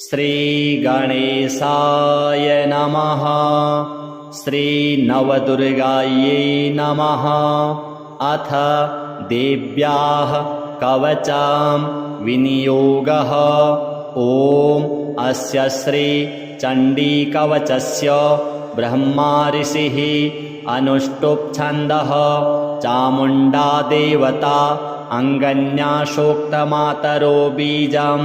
श्रीगणेशाय नमः। श्रीनवदुर्गायै नमः। अथ देव्याः कवचं विनियोगः। ॐ अस्य श्री चण्डीकवचस्य ब्रह्मा ऋषिः अनुष्टुप् छन्दः चामुण्डा देवता अङ्गन्याशोक्तमातरो बीजं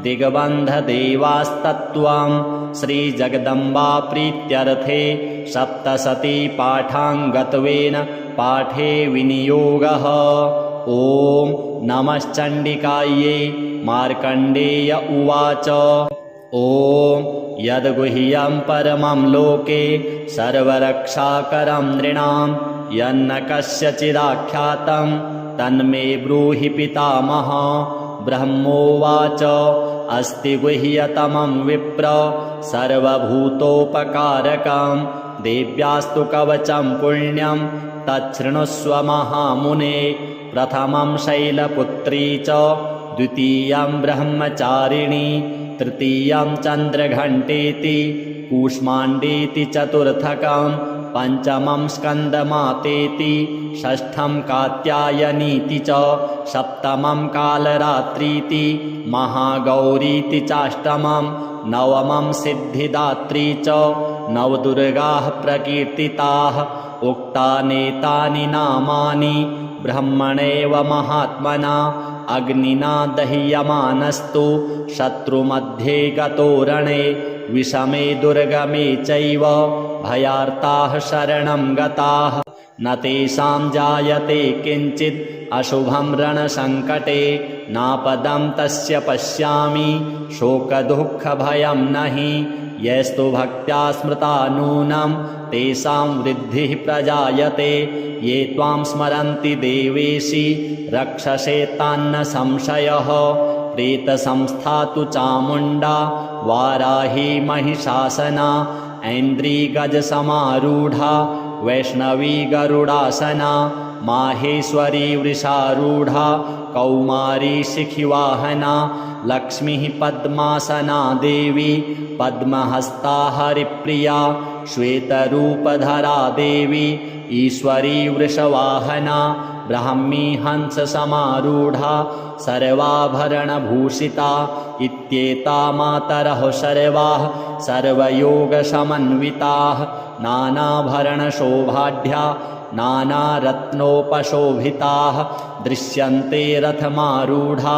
दिग्बन्धदेवास्तत्त्वं श्रीजगदम्बा प्रीत्यर्थे सप्तशती पाठाङ्गत्वेन पाठे विनियोगः। ॐ नमश्चण्डिकायै। मार्कण्डेय उवाच। ॐ यद्गुह्यं परमं लोके सर्वरक्षाकरं नृणां यन्न कस्यचिदाख्यातं तन्मे ब्रूहि पितामह। ब्रह्मोवाच। अस्ति गुह्यतमं विप्र सर्वभूतोपकारकं देव्यास्तु कवचं पुण्यं तच्छृणुष्व महामुने। प्रथमं शैलपुत्री च द्वितीयं ब्रह्मचारिणी तृतीयं चन्द्रघण्टेति कूष्माण्डेति चतुर्थकं पञ्चमं स्कन्दमातेति षष्ठं कात्यायनीति च सप्तमं कालरात्रीति महागौरीति चाष्टमं नवमं सिद्धिदात्री च। नवदुर्गाः प्रकीर्तिताः उक्तानेतानि नामानि ब्रह्मणेव महात्मना अग्निना दह्यमानस्तु शत्रुमध्ये गतो रणे विषमे दुर्गमे चैव भयार्ताः शरणं गताः न तेषां जायते किञ्चित् अशुभं रणसङ्कटे नापदं तस्य पश्यामि शोकदुःखभयं नहि यस्तु भक्त्या स्मृता नूनं तेषां वृद्धिः प्रजायते ये त्वां स्मरन्ति देवेशि रक्षसे तान्न संशयः। प्रेतसंस्था तु चामुण्डा वाराही महिषासना ऐन्द्री गजसमारूढा वैष्णवी गरुडासना माहेश्वरी वृषारूढा कौमारी शिखिवाहना लक्ष्मीः पद्मासना देवी पद्महस्ता हरिप्रिया श्वेतरूपधरा देवी ईश्वरी वृषवाहना ब्राह्मी हंससमारूढा सर्वाभरणभूषिता इत्येता मातरः सर्वाः सर्वयोगसमन्विताः नानाभरणशोभाढ्या नानारत्नोपशोभिताः दृश्यन्ते रथमारूढा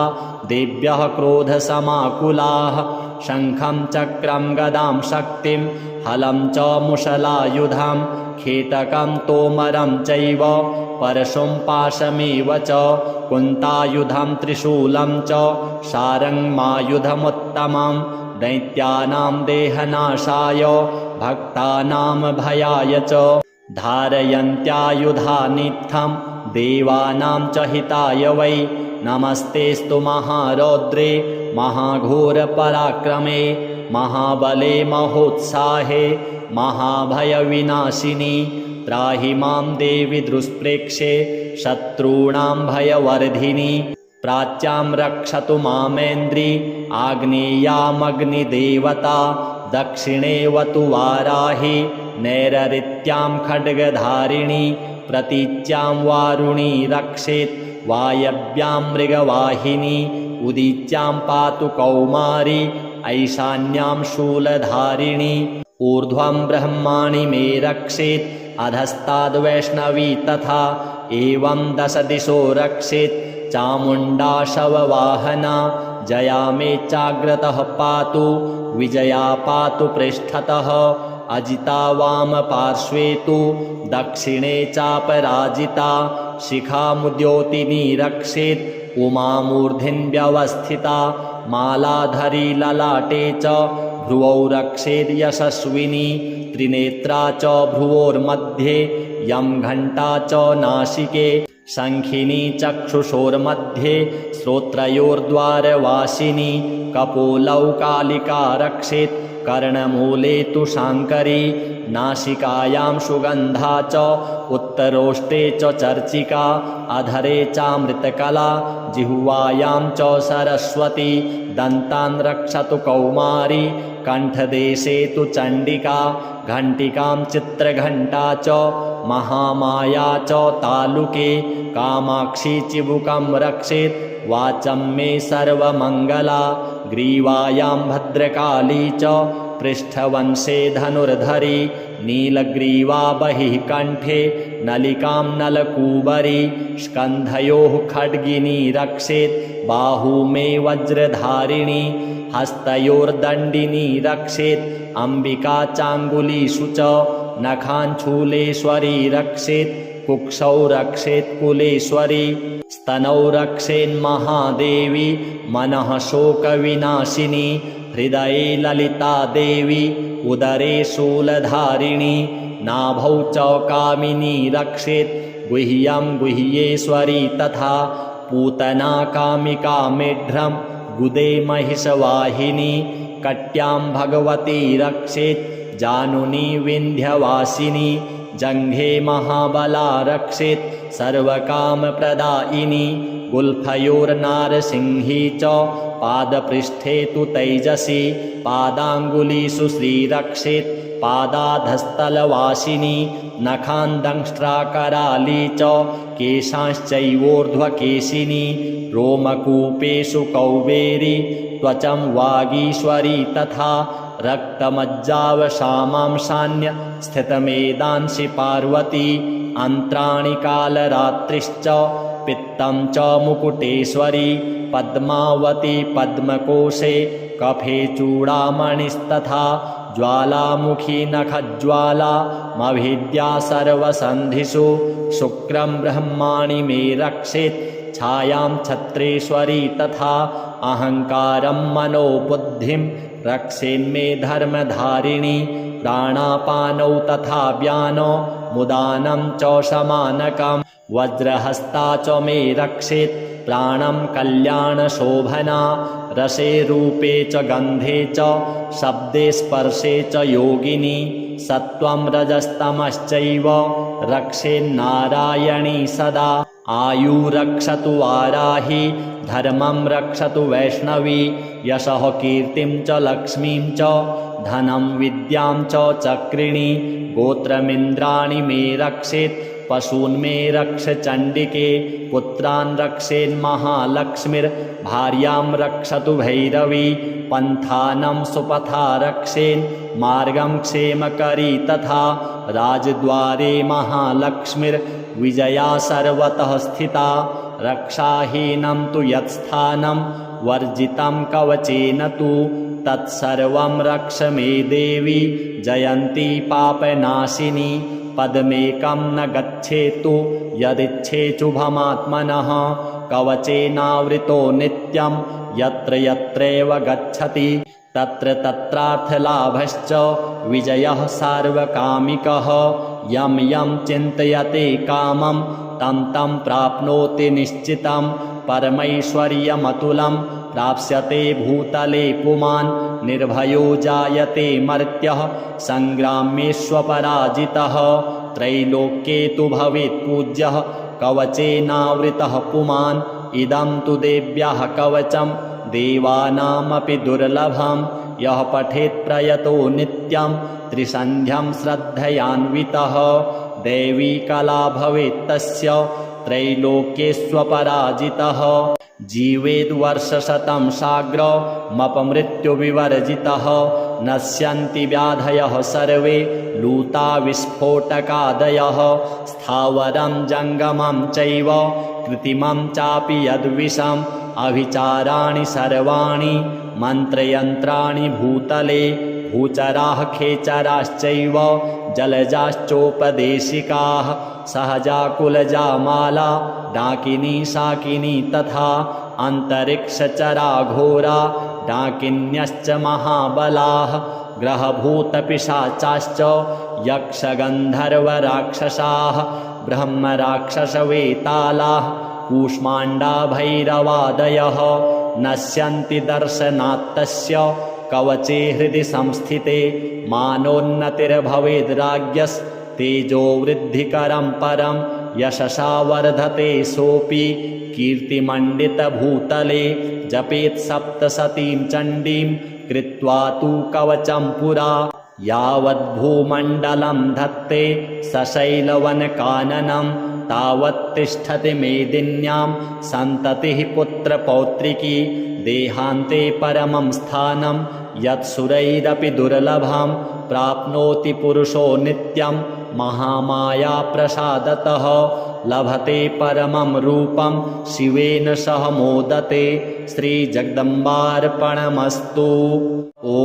देव्यः क्रोधसमाकुलाः शङ्खं चक्रं गदां शक्तिं हलं च मुशलायुधं खेटकं तोमरं चैव परशुं पाशमेव च कुन्तायुधं त्रिशूलं च शारङ्गमायुधमुत्तमं दैत्यानां देहनाशाय भक्तानां भयाय च धारयन्त्यायुधानित्थं देवानां च हिताय वै नमस्तेस्तु महारौद्रे महाघोरपराक्रमे महाबले महोत्साहे महाभयविनाशिनी त्राहि मां देवि दुष्प्रेक्षे शत्रूणां भयवर्धिनी प्राच्यां रक्षतु मामेन्द्री आग्नेयामग्निदेवता दक्षिणे वतु वाराही नैररित्यां खड्गधारिणी प्रतीच्यां वारुणी रक्षेत् वायव्यां मृगवाहिनी उदीच्यां पातु कौमारी ऐशान्यां शूलधारिणी ऊर्ध्वं ब्रह्माणि मे रक्षेत् अधस्ताद्वैष्णवी तथा एवं दश दिशो रक्षेत् चामुण्डा शववाहना जया मे चाग्रतः पातु विजया पातु पृष्ठतः अजिता वाम पार्श्वे तु दक्षिणे चापराजिता शिखामुद्योतिनी रक्षेत् उमामूर्ध्नि व्यवस्थिता मालाधरी ललाटे च भ्रुवौ रक्षेत् यशस्विनी त्रिनेत्रा च भ्रुवोर्मध्ये यं घण्टा च नासिके शङ्खिनी चक्षुषोर्मध्ये श्रोत्रयोर्द्वारवासिनी कपोलौ कालिका रक्षेत् कर्णमूले तु शाङ्करी नासिकायां सुगन्धा च उत्तरोष्टे च चर्चिका अधरे चामृतकला जिह्वायां च सरस्वती दन्तान् रक्षतु कौमारी कण्ठदेशे तु चण्डिका घण्टिकां चित्रघण्टा च महामाया च तालुके कामाक्षी चिबुकं रक्षेत् वाचं मे सर्वमङ्गला ग्रीवायां भद्रकाली च पृष्ठवंशे धनुर्धरी नीलग्रीवा बहिः कण्ठे नलिकां नलकूबरी स्कन्धयोः खड्गिनी रक्षेत् बाहू मे वज्रधारिणी हस्तयोर्दण्डिनी रक्षेत् अम्बिका चाङ्गुलीषु च नखाञ्छूलेश्वरी रक्षेत् कुक्षौ रक्षेत् कुलेश्वरी स्तनौ रक्षेन्महादेवी मनः शोकविनाशिनी हृदये ललिता देवी उदरे शूलधारिणी नाभौ च कामिनी रक्षेत् गुह्यं गुह्येश्वरी तथा पूतना कामिका मेढ्रं गुदे महिषवाहिनी कट्यां भगवती रक्षेत् जानुनी विन्ध्यवासिनी जङ्घे महाबला रक्षेत् सर्वकामप्रदायिनी गुल्फयोर्नारसिंही च पादपृष्ठे तु तैजसी पादाङ्गुलीषु श्रीरक्षेत् पादाधस्तलवासिनी नखान्दंष्ट्राकराली च केशांश्चैवोर्ध्वकेशिनी रोमकूपेषु कौबेरी त्वचं वागीश्वरी तथा रक्तमज्जावशामांशान्य स्थितमेदांसि पार्वती अन्त्राणि कालरात्रिश्च पित्तं च मुकुटेश्वरी पद्मावती पद्मकोशे कफे चूडामणिस्तथा ज्वालामुखी नखज्वाला मभिद्या सर्वसन्धिषु शुक्रं ब्रह्माणि मे रक्षेत् छायां छत्रेश्वरी तथा अहङ्कारं मनोबुद्धिं रक्षेन्मे धर्मधारिणी प्राणापानौ तथा व्यानो मुदानं च शमानकं वज्रहस्ता च मे रक्षेत् प्राणं कल्याणशोभना रसे रूपे च गन्धे च शब्दे स्पर्शे च योगिनी सत्त्वं रजस्तमश्चैव रक्षेन्नारायणी सदा आयु रक्षतु वाराही धर्मं रक्षतु वैष्णवी यशः कीर्तिं च लक्ष्मीं च धनं विद्यां च चक्रिणी गोत्रमिन्द्राणि मे रक्षेत् पशून् मे रक्ष चण्डिके पुत्रान् रक्षेन्महालक्ष्मीर्भार्यां रक्षतु भैरवी पन्थानं सुपथा रक्षेन् मार्गं क्षेमकरी तथा राजद्वारे महालक्ष्मीर्विजया सर्वतः स्थिता रक्षाहीनं तु यत्स्थानं वर्जितं कवचेन तु तत्सर्वं रक्ष मे देवी जयन्ती पापनाशिनी पदमेकं न गच्छेतु यदिच्छेचुभमात्मनः कवचेनावृतो नित्यं यत्र यत्रैव गच्छति तत्र तत्रार्थलाभश्च विजयः सार्वकामिकः यं यं चिन्तयते कामं तं तं प्राप्नोति निश्चितं परमैश्वर्यमतुलं प्राप्स्यते भूतले पुमान् निर्भयो जायते मर्त्यः सङ्ग्रामेष्वपराजितः त्रैलोक्ये तु भवेत् पूज्यः कवचेनावृतः पुमान् इदं तु देव्याः कवचं देवानामपि दुर्लभं यः पठेत् प्रयतो नित्यं त्रिसन्ध्यं श्रद्धयान्वितः दैवी कला भवेत् तस्य त्रैलोक्येष्वपराजितः जीवेद्वर्षशतं साग्रमपमृत्युविवर्जितः नश्यन्ति व्याधयः सर्वे लूता विस्फोटकादयः स्थावरं जङ्गमं चैव कृत्रिमं चापि यद्विषम् अभिचाराणि सर्वाणि मन्त्रयन्त्राणि भूतले भूचराः खेचराश्चैव जलजाश्चोपदेशिकाः सहजा कुलजा माला डाकिनी शाकिनी तथा अन्तरिक्षचरा घोरा डाकिन्यश्च महाबलाः ग्रहभूतपिशाचाश्च यक्षगन्धर्वराक्षसाः ब्रह्मराक्षसवेतालाः कूष्माण्डा भैरवादयः नश्यन्ति दर्शनात्तस्य कवचे हृदि संस्थिते मानोन्नतिर्भवेद्राज्ञस्तेजो वृद्धिकरं परं यशसा वर्धते सोऽपि कीर्तिमण्डितभूतले जपेत् सप्तशतीं चण्डीं कृत्वा तु कवचं पुरा यावद्भूमण्डलं धत्ते सशैलवनकाननं तावत् तिष्ठति मेदिन्यां सन्ततिः पुत्रपौत्रिकी देहान्ते परमं स्थानं यत्सुरैरपि दुर्लभं प्राप्नोति पुरुषो नित्यं महामायाप्रसादतः लभते परमं रूपं शिवेन सह मोदते श्रीजगदम्बार्पणमस्तु। ॐ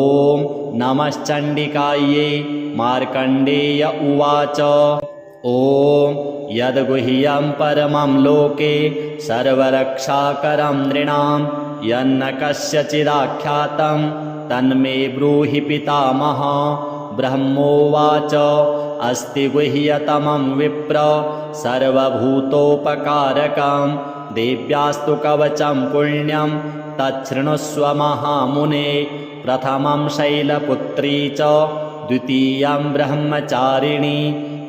नमश्चण्डिकायै। मार्कण्डेय उवाच ॐ यद्गुह्यं परमं लोके सर्वरक्षाकरं नृणां यन्न कस्यचिदाख्यातं तन्मे ब्रूहि पितामह। ब्रह्मोवाच अस्ति गुह्यतमं विप्र सर्वभूतोपकारकं देव्यास्तु कवचं पुण्यं तच्छृणुष्व महामुने। प्रथमं शैलपुत्री च द्वितीयं ब्रह्मचारिणी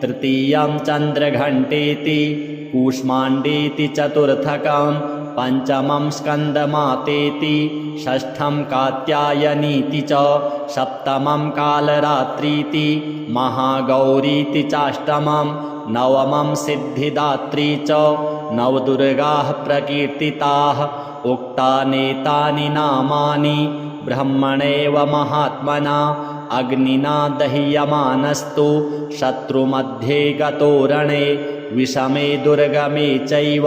तृतीयं चन्द्रघण्टेति कूष्माण्डेति चतुर्थकं पञ्चमं स्कन्दमातेति षष्ठं कात्यायनीति च सप्तमं कालरात्रीति महागौरीति चाष्टमं नवमं सिद्धिदात्री च नवदुर्गाः प्रकीर्तिताः। उक्तानेतानि नामानि ब्रह्मणेव महात्मना अग्निना दह्यमानस्तु शत्रुमध्ये गतो रणे विषमे दुर्गमे चैव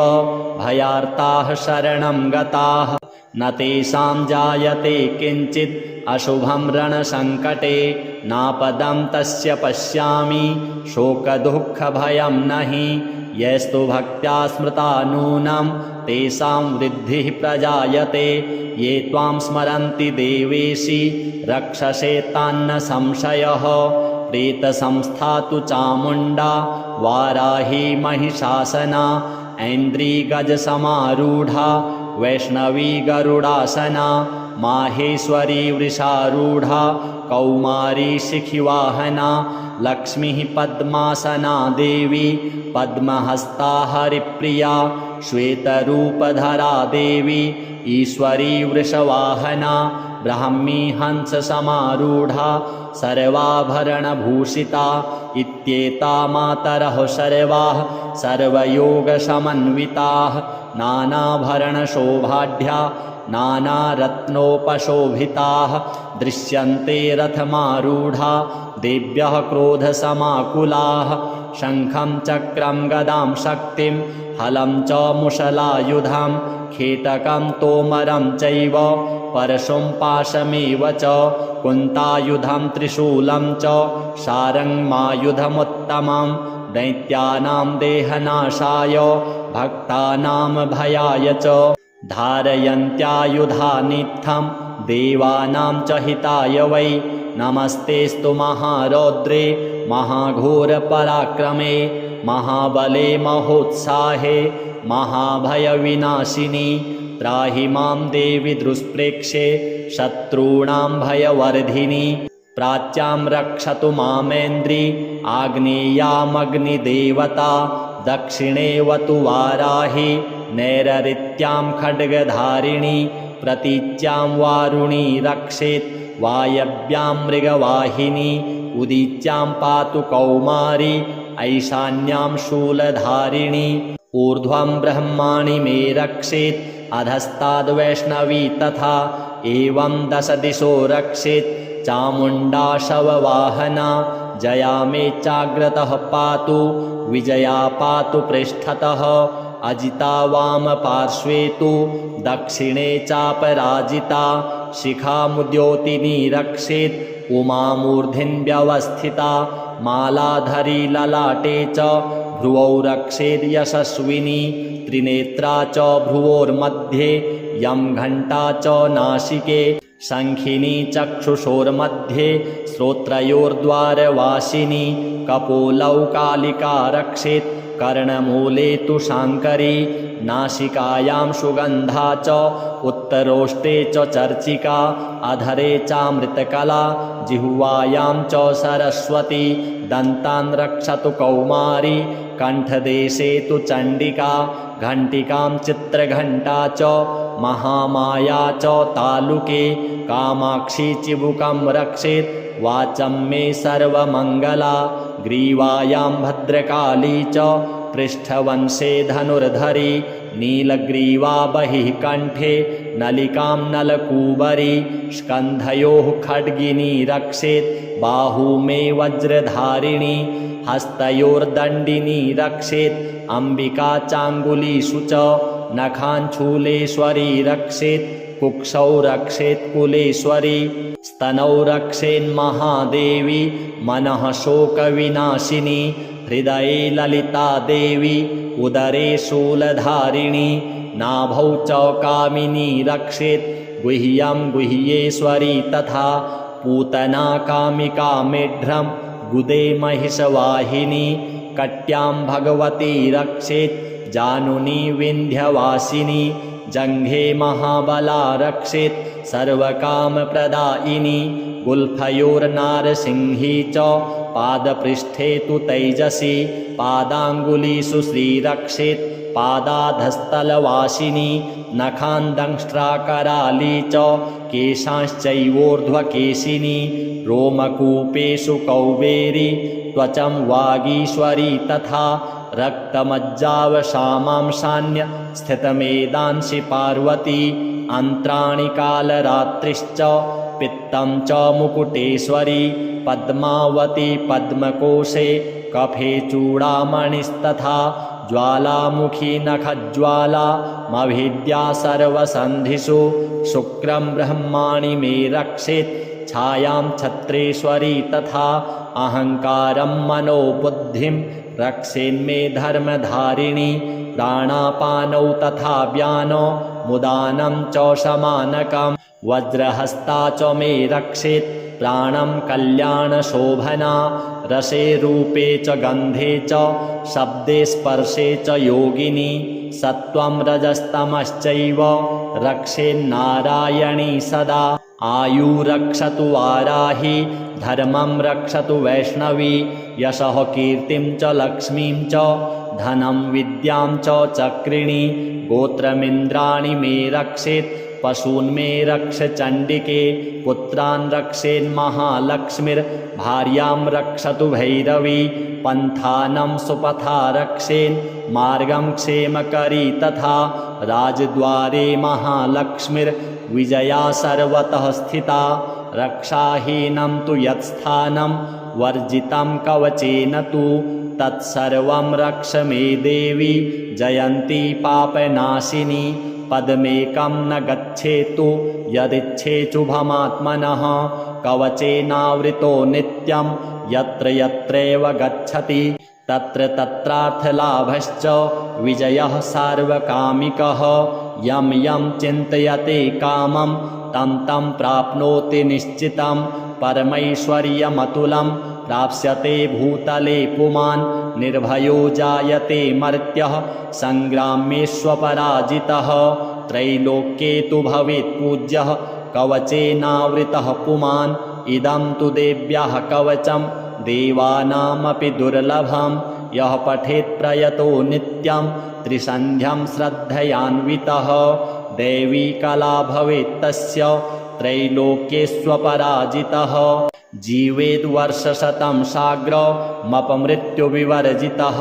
भयार्ताः शरणं गताः न तेषां जायते किञ्चित् अशुभं रणसङ्कटे नापदं तस्य पश्यामि शोकदुःखभयं नहि यस्तु भक्त्या स्मृता नूनं तेषां वृद्धिः प्रजायते ये त्वां स्मरन्ति देवेशि रक्षसे तान्न संशयः। प्रेतसंस्था तु चामुण्डा वाराही महिषासना ऐन्द्रीगजसमारूढा वैष्णवी गरुडासना माहेश्वरी वृषारूढा कौमारी शिखिवाहना लक्ष्मीः पद्मासना देवी पद्महस्ता हरिप्रिया श्वेतरूपधरा देवी ईश्वरी वृषवाहना ब्राह्मी हंससमारूढा सर्वाभरणभूषिता इत्येता मातरः सर्वाः सर्वयोगसमन्विताः नानाभरणशोभाढ्या नानारत्नोपशोभिताः दृश्यन्ते रथमारूढा देव्यः क्रोधसमाकुलाः शङ्खं चक्रं गदां शक्तिं हलं च मुशलायुधं खेटकं तोमरं चैव परशुं पाशमेव च कुन्तायुधं त्रिशूलं च शारङ्गमायुधमुत्तमं दैत्यानां देहनाशाय भक्तानां भयाय च धारयन्त्यायुधानित्थं देवानां च हिताय वै नमस्तेस्तु महारौद्रे महाघोरपराक्रमे महाबले महोत्साहे महाभयविनाशिनी त्राहि मां देवि दुष्प्रेक्षे शत्रूणां भयवर्धिनी प्राच्यां रक्षतु मामेन्द्री आग्नेयामग्निदेवता दक्षिणेवतु वाराही नैररित्यां खड्गधारिणी प्रतीच्यां वारुणी रक्षेत् वायव्यां मृगवाहिनी उदीच्यां पातु कौमारी ऐशान्यां शूलधारिणी ऊर्ध्वं ब्रह्माणि मे रक्षेत् अधस्ताद्वैष्णवी तथा एवं 10 दिशो रक्षेत् चामुण्डा शववाहना जया मे चाग्रतः पातु विजया पातु पृष्ठतः अजिता वामपार्श्वे तु दक्षिणे चापराजिता शिखामुद्योतिनी रक्षेत् उमामूर्ध्नि व्यवस्थिता मालाधरी ललाटे च भ्रुवौ रक्षेद् यशस्विनी त्रिनेत्रा च भ्रुवोर्मध्ये यं घण्टा च नासिके शङ्खिनी चक्षुषोर्मध्ये श्रोत्रयोर्द्वारवासिनी कपोलौ कालिका रक्षेत् कर्णमूले तु शाङ्करी नासिकायां सुगन्धा च उत्तरोष्टे च चर्चिका अधरे चामृतकला जिह्वायां च सरस्वती दन्तान् रक्षतु कौमारी कण्ठदेशे तु चण्डिका घण्टिकां चित्रघण्टा च महामाया च तालुके कामाक्षी चिबुकं रक्षेत् वाचं मे सर्वमङ्गला ग्रीवायां भद्रकाली च पृष्ठवंशे धनुर्धरी नीलग्रीवा बहिः कण्ठे नलिकां नलकूबरी स्कन्धयोः खड्गिनी रक्षेत् बाहू मे वज्रधारिणी हस्तयोर्दण्डिनी रक्षेत् अम्बिका चाङ्गुलीषु च नखाञ्छूलेश्वरी रक्षेत् कुक्षौ रक्षेत् कुलेश्वरी स्तनौ रक्षेन्महादेवी मनः शोकविनाशिनी हृदये ललिता देवी उदरे शूलधारिणी नाभौ च कामिनी रक्षेत् गुह्यं गुह्येश्वरी तथा पूतना कामिका मेढ्रं गुदे महिषवाहिनी कट्यां भगवती रक्षेत् जानुनी विन्ध्यवासिनी जङ्घे महाबला रक्षेत् सर्वकामप्रदायिनी गुल्फयोर्नारसिंही च पादपृष्ठे तु तैजसी पादाङ्गुलीषु श्रीरक्षेत् पादाधस्तलवासिनी नखान् दंष्ट्राकराली च केशांश्चैवोर्ध्वकेशिनी रोमकूपेषु कौबेरी त्वचं वागीश्वरी तथा रक्तमज्जावशामांशान्य स्थितमेदांसि पार्वती अन्त्राणि कालरात्रिश्च पित्तं च मुकुटेश्वरी पद्मावती पद्मकोशे कफे चूडामणिस्तथा ज्वालामुखी नखज्वाला मभिद्या सर्वसन्धिषु शुक्रं ब्रह्माणि मे रक्षेत् छायां छत्रेश्वरी तथा अहङ्कारं मनोबुद्धिं रक्षेन्मे धर्मधारिणी प्राणापानौ तथा व्यानो मुदानं च शमानकं वज्रहस्ता च मे रक्षेत् प्राणं कल्याणशोभना रसे रूपे च गन्धे च शब्दे स्पर्शे च योगिनी सत्त्वं रजस्तमश्चैव रक्षेन्नारायणी सदा आयु रक्षतु वाराही धर्मं रक्षतु वैष्णवी यशः कीर्तिं च लक्ष्मीं च धनं विद्यां च चक्रिणी गोत्रमिन्द्राणि मे रक्षेत् पशून् मे रक्ष चण्डिके पुत्रान् रक्षेन्महालक्ष्मीर्भार्यां रक्षतु भैरवी पन्थानं सुपथा रक्षेन् मार्गं क्षेमकरी तथा राजद्वारे महालक्ष्मीर्विजया सर्वतः स्थिता रक्षाहीनं तु यत्स्थानं वर्जितं कवचेन तु तत्सर्वं रक्ष मे देवी जयन्ती पापनाशिनी पदमेकं न गच्छेतु यदिच्छेचुभमात्मनः कवचेनावृतो नित्यं यत्र यत्रैव गच्छति तत्र तत्रार्थलाभश्च विजयः सार्वकामिकः यं यं चिन्तयते कामं तं तं प्राप्नोति निश्चितं परमैश्वर्यमतुलं प्राप्स्यते भूतले पुमान् निर्भयो जायते मर्त्यः सङ्ग्रामेष्वपराजितः त्रैलोक्ये तु भवेत् पूज्यः कवचेनावृतः पुमान् इदं तु देव्याः कवचं देवानामपि दुर्लभं यः पठेत् प्रयतो नित्यं त्रिसन्ध्यं श्रद्धयान्वितः दैवी कला भवेत् तस्य त्रैलोक्येष्वपराजितः जीवेद्वर्षशतं साग्रमपमृत्युविवर्जितः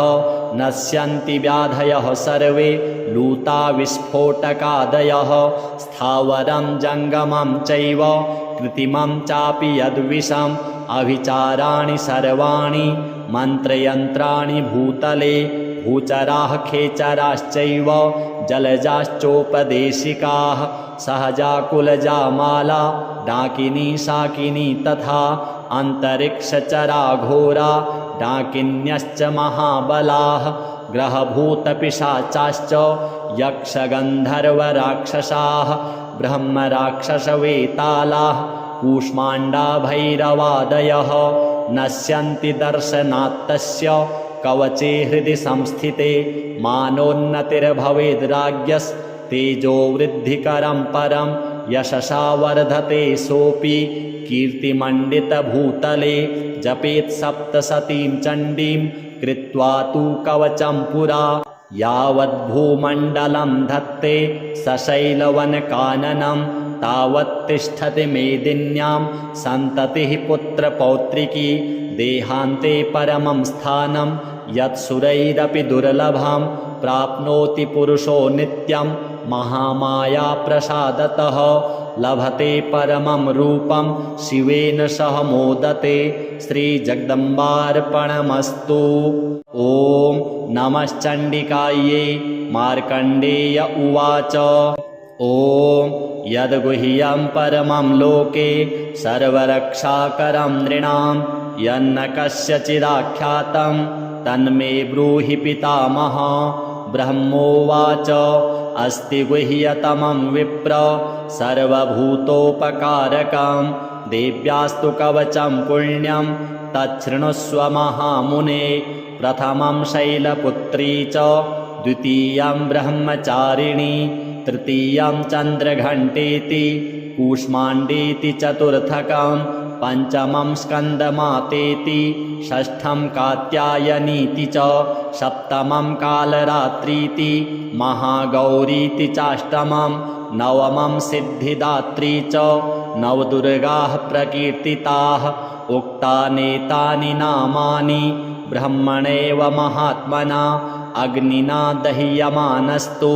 नश्यन्ति व्याधयः सर्वे लूता विस्फोटकादयः स्थावरं जङ्गमं चैव कृत्रिमं चापि यद्विषम् अभिचाराणि सर्वाणि मन्त्रयन्त्राणि भूतले भूचराः खेचराश्चैव जलजाश्चोपदेशिकाः सहजा कुलजा माला डाकिनी शाकिनी तथा अन्तरिक्षचराघोरा डाकिन्यश्च महाबलाः ग्रहभूतपिशाचाश्च यक्षगन्धर्वराक्षसाः ब्रह्मराक्षसवेतालाः कूष्माण्डा भैरवादयः नश्यन्ति दर्शनात्तस्य कवचे हृदि संस्थिते मानोन्नतिर्भवेद्राज्ञस्तेजो वृद्धिकरं परं यशसा वर्धते सोऽपि कीर्तिमण्डितभूतले जपेत् सप्तशतीं चण्डीं कृत्वा तु कवचं पुरा यावद्भूमण्डलं धत्ते सशैलवनकाननं तावत्तिष्ठति मेदिन्यां सन्ततिः पुत्रपौत्रिकी देहान्ते परमं स्थानं यत्सुरैरपि दुर्लभं प्राप्नोति पुरुषो नित्यं महामायाप्रसादतः लभते परमं रूपं शिवेन सह मोदते श्रीजगदम्बार्पणमस्तु। ॐ नमश्चण्डिकायै। मार्कण्डेय उवाच ॐ यद्गुह्यं परमं लोके सर्वरक्षाकरं नृणां यन्न कस्यचिदाख्यातं तन्मे ब्रूहि पितामह। ब्रह्मोवाच अस्ति गुह्यतमं विप्र सर्वभूतोपकारकं देव्यास्तु कवचं पुण्यं तच्छृणुष्व महामुने। प्रथमं शैलपुत्री च द्वितीयं ब्रह्मचारिणी तृतीयं चन्द्रघण्टेति कूष्माण्डेति चतुर्थकं पञ्चमं स्कन्दमातेति षष्ठं कात्यायनीति च सप्तमं कालरात्रीति महागौरीति चाष्टमं नवमं सिद्धिदात्री च नवदुर्गाः प्रकीर्तिताः। उक्तानेतानि नामानि ब्रह्मणेव महात्मना अग्निना दह्यमानस्तु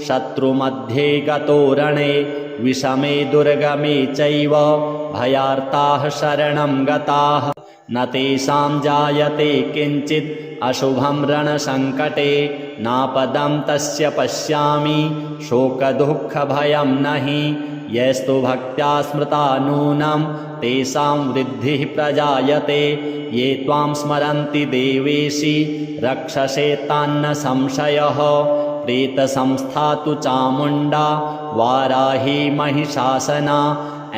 शत्रुमध्ये गतो रणे विषमे दुर्गमे चैव भयार्ताः शरणं गताः न तेषां जायते किञ्चित् अशुभं रणसङ्कटे नापदं तस्य पश्यामि शोकदुःखभयं नहि यस्तु भक्त्या स्मृता नूनं तेषां वृद्धिः प्रजायते ये त्वां स्मरन्ति देवेशि रक्षसे तान्न संशयः। प्रेतसंस्था तु चामुण्डा वाराही महिषासना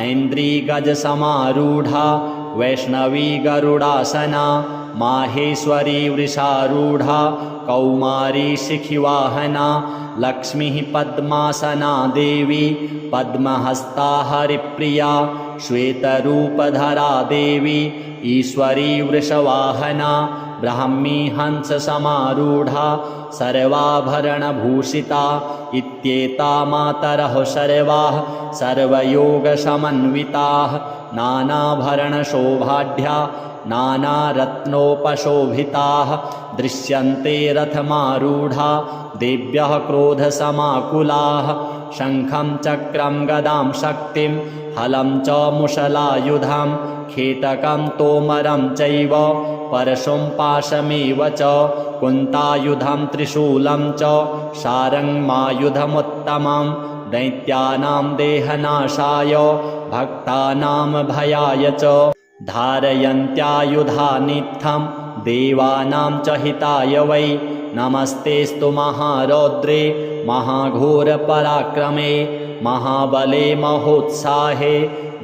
ऐन्द्री गजसमारूढा वैष्णवी गरुडासना माहेश्वरी वृषारूढा कौमारी शिखिवाहना लक्ष्मीः पद्मासना देवी पद्महस्ता हरिप्रिया श्वेतरूपधरा देवी ईश्वरी वृषवाहना ब्राह्मी हंससमारूढा सर्वाभरणभूषिता इत्येता मातरः सर्वाः सर्वयोगसमन्विताः नानाभरणशोभाढ्या नानारत्नोपशोभिताः दृश्यन्ते रथमारूढा देव्यः क्रोधसमाकुलाः शङ्खं चक्रं गदां शक्तिं हलं च मुशलायुधं खेटकं तोमरं चैव परशुं पाशमेव च कुन्तायुधं त्रिशूलं च शारङ्गमायुधमुत्तमं दैत्यानां देहनाशाय भक्तानां भयाय च धारयन्त्यायुधानित्थं देवानां च हिताय वै नमस्तेस्तु महारौद्रे महाघोरपराक्रमे महाबले महोत्साहे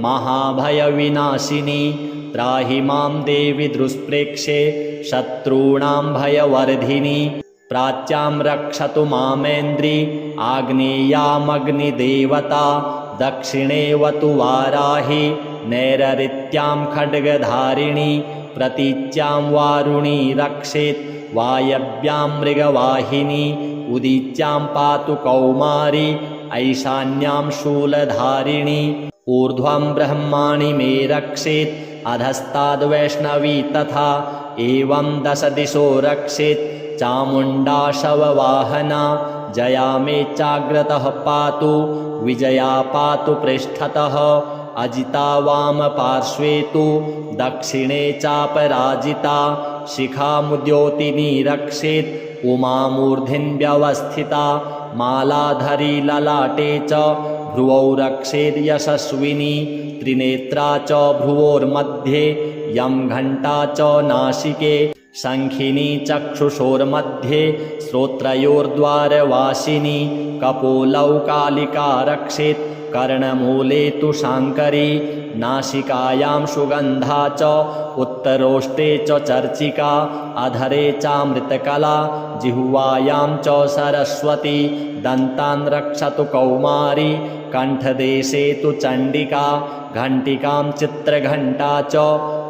महाभयविनाशिनी त्राहि मां देवि दुष्प्रेक्षे शत्रूणां भयवर्धिनी प्राच्यां रक्षतु मामेन्द्री आग्नेयामग्निदेवता दक्षिणेवतु वाराही नैररित्यां खड्गधारिणी प्रतीच्यां वारुणी रक्षेत् वायव्यां मृगवाहिनी उदीच्यां पातु कौमारी ऐशान्यां शूलधारिणी ऊर्ध्वं ब्रह्माणि मे रक्षेत् अधस्ताद्वैष्णवी तथा एवं 10 दिशो रक्षेत् चामुण्डा शववाहना जया मे चाग्रतः पातु विजया पातु पृष्ठतः अजिता वामपार्श्वे तु दक्षिणे चापराजिता शिखामुद्योतिनी रक्षेत् उमामूर्ध्नि व्यवस्थिता मालाधरी ललाटे च भ्रुवौ रक्षेत् यशस्विनी त्रिनेत्रा च भ्रुवोर्मध्ये यं घण्टा च नासिके शङ्खिनी चक्षुषोर्मध्ये श्रोत्रयोर्द्वारवासिनी कपोलौ कालिका रक्षेत् कर्णमूले तु शाङ्करी नासिकायां सुगन्धा च उत्तरोष्टे च चर्चिका अधरे चामृतकला जिह्वायां च सरस्वती दन्तान् रक्षतु कौमारी कण्ठदेशे तु चण्डिका घण्टिकां चित्रघण्टा च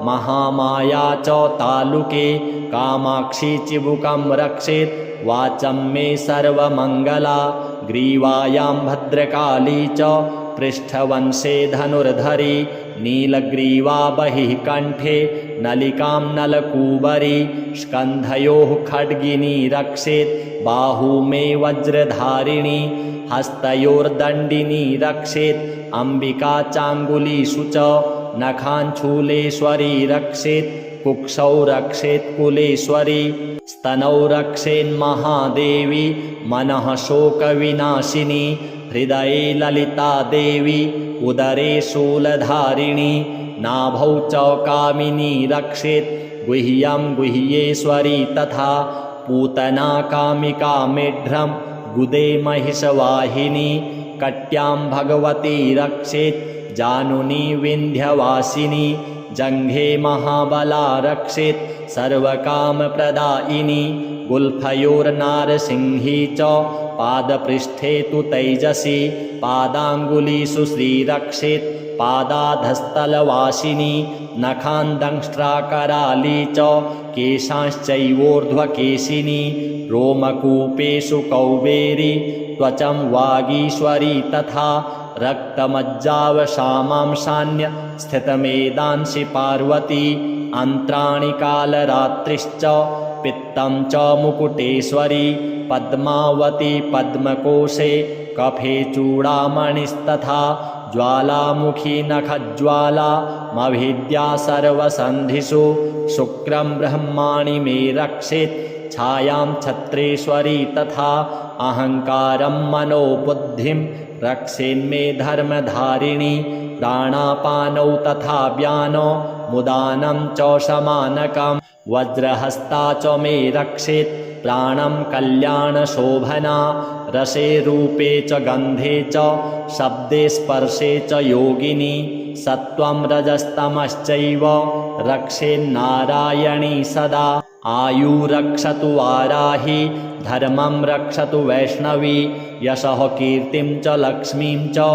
महामाया च तालुके कामाक्षी चिबुकं रक्षेत् वाचं मे सर्वमङ्गला ग्रीवायां भद्रकाली च पृष्ठवंशे धनुर्धरी नीलग्रीवा बहिः कण्ठे नलिकां नलकूबरी स्कन्धयोः खड्गिनी रक्षेत् बाहू मे वज्रधारिणी हस्तयोर्दण्डिनी रक्षेत् अम्बिका चाङ्गुलीषु च नखाञ्छूलेश्वरी रक्षेत् कुक्षौ रक्षेत् कुलेश्वरी स्तनौ रक्षेन्महादेवी मनः शोकविनाशिनी हृदये ललिता देवी उदरे शूलधारिणी नाभौ च कामिनी रक्षेत् गुह्यं गुह्येश्वरी तथा पूतना कामिका मेढ्रं गुदे महिषवाहिनी कट्यां भगवती रक्षेत् जानुनी विन्ध्यवासिनी जङ्घे महाबला रक्षेत् सर्वकामप्रदायिनी गुल्फयोर्नारसिंही च पादपृष्ठे तु तैजसी पादाङ्गुलीषु श्रीरक्षेत् पादाधस्थलवासिनी नखान्दंष्ट्राकराली च केशांश्चैवोर्ध्वकेशिनी रोमकूपेषु कौबेरी त्वचं वागीश्वरी तथा रक्तमज्जावशामांशान्य स्थितमेदांसि पार्वती अन्त्राणि कालरात्रिश्च पित्तं च मुकुटेश्वरी पद्मावती पद्मकोशे कफे चूडामणिस्तथा ज्वालामुखी नखज्वाला मभिद्या सर्वसन्धिषु शुक्रं ब्रह्माणि मे रक्षेत् छायां छत्रेश्वरी तथा अहङ्कारं मनोबुद्धिं रक्षेन्मे धर्मधारिणी प्राणापानौ तथा व्यानो मुदानं च शमानकं वज्रहस्ता च मे रक्षेत् प्राणं कल्याणशोभना रसे रूपे च गन्धे च शब्दे स्पर्शे च योगिनी सत्त्वं रजस्तमश्चैव रक्षेन्नारायणी सदा आयु रक्षतु वाराही धर्मं रक्षतु वैष्णवी यशः कीर्तिं च लक्ष्मीं च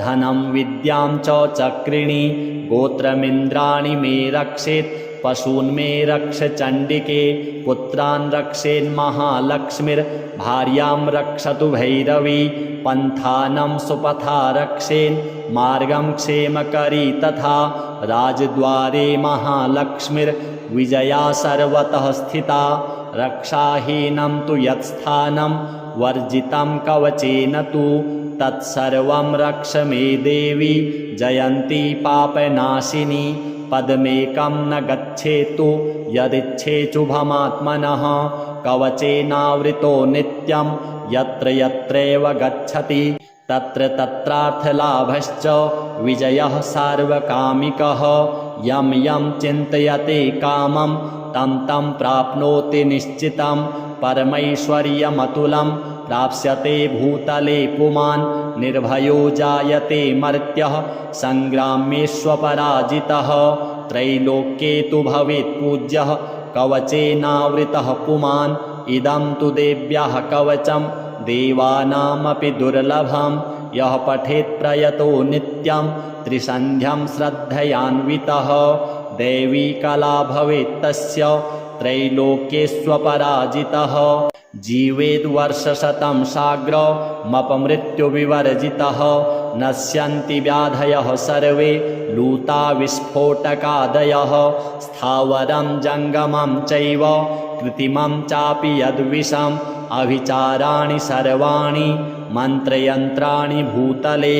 धनं विद्यां च चक्रिणी गोत्रमिन्द्राणि मे रक्षेत् पशून् मे रक्ष चण्डिके पुत्रान् रक्षेन्महालक्ष्मीर्भार्यां रक्षतु भैरवी पन्थानं सुपथा रक्षेन् मार्गं क्षेमकरी तथा राजद्वारे महालक्ष्मीर्विजया सर्वतः स्थिता रक्षाहीनं तु यत्स्थानं वर्जितं कवचेन तु तत्सर्वं रक्ष मे देवी जयन्ती पापनाशिनी पदमेकं न गच्छेतु यदिच्छेचुभमात्मनः कवचेनावृतो नित्यं यत्र यत्रैव गच्छति तत्र तत्रार्थलाभश्च विजयः सार्वकामिकः यं यं चिन्तयते कामं तं तं प्राप्नोति निश्चितं परमैश्वर्यमतुलं प्राप्स्यते भूतले पुमान् निर्भयो जायते मर्त्यः सङ्ग्राम्येष्वपराजितः त्रैलोक्ये तु भवेत् पूज्यः कवचेनावृतः पुमान् इदं तु देव्याः कवचं देवानामपि दुर्लभं यः पठेत् प्रयतो नित्यं त्रिसन्ध्यं श्रद्धयान्वितः दैवी कला भवेत् तस्य त्रैलोक्येष्वपराजितः जीवेद्वर्षशतं साग्रमपमृत्युविवर्जितः नश्यन्ति व्याधयः सर्वे लूता विस्फोटकादयः स्थावरं जङ्गमं चैव कृत्रिमं चापि यद्विषम् अभिचाराणि सर्वाणि मन्त्रयन्त्राणि भूतले